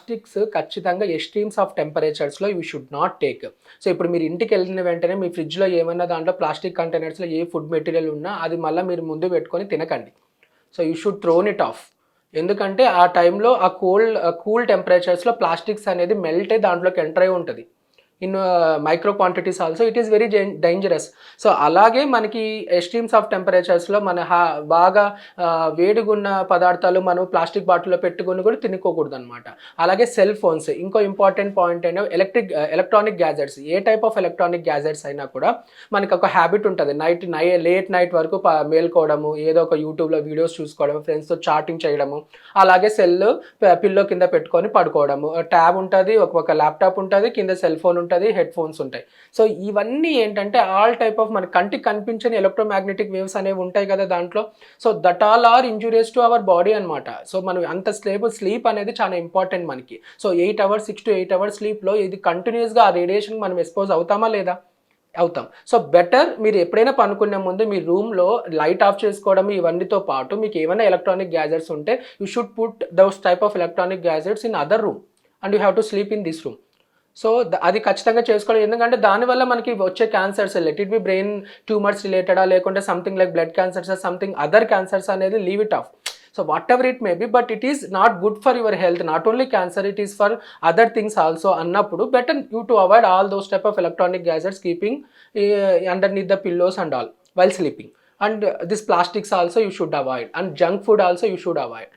Plastics ఖచ్చితంగా extremes of టెంపరేచర్స్లో you should not take. So ఇప్పుడు మీరు ఇంటికి వెళ్ళిన వెంటనే మీ ఫ్రిడ్జ్లో ఏమన్నా దాంట్లో ప్లాస్టిక్ కంటైనర్స్లో ఏ ఫుడ్ మెటీరియల్ ఉన్నా అది మళ్ళీ మీరు ముందు పెట్టుకొని తినకండి. So you should thrown it off. ఎందుకంటే ఆ టైంలో ఆ కూల్ టెంపరేచర్స్లో ప్లాస్టిక్స్ అనేది మెల్ట్ అయ్యి దాంట్లోకి ఎంటర్ అయి ఉంటుంది. In micro quantities also it is very dangerous. So అలాగే మనకి ఎక్స్ట్రీమ్స్ ఆఫ్ టెంపరేచర్స్లో మన బాగా వేడిగున్న పదార్థాలు మనం ప్లాస్టిక్ బాటిల్లో పెట్టుకుని కూడా తినుకోకూడదు అనమాట. అలాగే సెల్ ఫోన్స్ ఇంకో ఇంపార్టెంట్ పాయింట్ అయినా electronic gadgets, A type of electronic gadgets అయినా కూడా మనకు ఒక హ్యాబిట్ ఉంటుంది. లేట్ నైట్ వరకు మేల్కోవడము, ఏదో ఒక యూట్యూబ్లో వీడియోస్ చూసుకోవడము, ఫ్రెండ్స్తో చాటింగ్ చేయడము, అలాగే సెల్ పిల్లో కింద పెట్టుకొని పడుకోవడము, ట్యాబ్ ఉంటుంది, ఒక ల్యాప్టాప్ ఉంటుంది, కింద సెల్ ఫోన్ ఉంటుంది, హెడ్ ఫోన్స్ ఉంటాయి. సో ఇవన్నీ ఏంటంటే ఆల్ టైప్ ఆఫ్ మన కంటికి కనిపించని ఎలక్ట్రోమాగ్నెటిక్ వేవ్స్ అనేవి ఉంటాయి కదా దాంట్లో. So that all are injurious to our body అనమాట. సో మనం అంత స్లీప్ అనేది చాలా ఇంపార్టెంట్ మనకి. సో 8 hours 6 to 8 hours స్లీప్లో ఇది కంటిన్యూస్గా ఆ రేడియేషన్ మనం ఎక్స్పోజ్ అవుతామా లేదా? అవుతాం. సో బెటర్ మీరు ఎప్పుడైనా పనుకునే ముందు మీ రూమ్లో లైట్ ఆఫ్ చేసుకోవడం ఇవన్నీతో పాటు మీకు ఏమైనా ఎలక్ట్రానిక్ గ్యాజెట్స్ ఉంటే you should put those type of electronic gadgets in other room and you have to sleep in this room. So అది ఖచ్చితంగా చేసుకోవాలి. ఎందుకంటే దానివల్ల మనకి వచ్చే cancers, let it be brain tumours రిలేటెడా, లేకుంటే something like blood cancers, something other cancers అనేది leave it off. So whatever it may be, but it is not good for your health, not only cancer, it is for other things also అన్నప్పుడు better you to avoid all those type of electronic gadgets keeping underneath the pillows and all while sleeping. And this plastics also you should avoid, and junk food also you should avoid.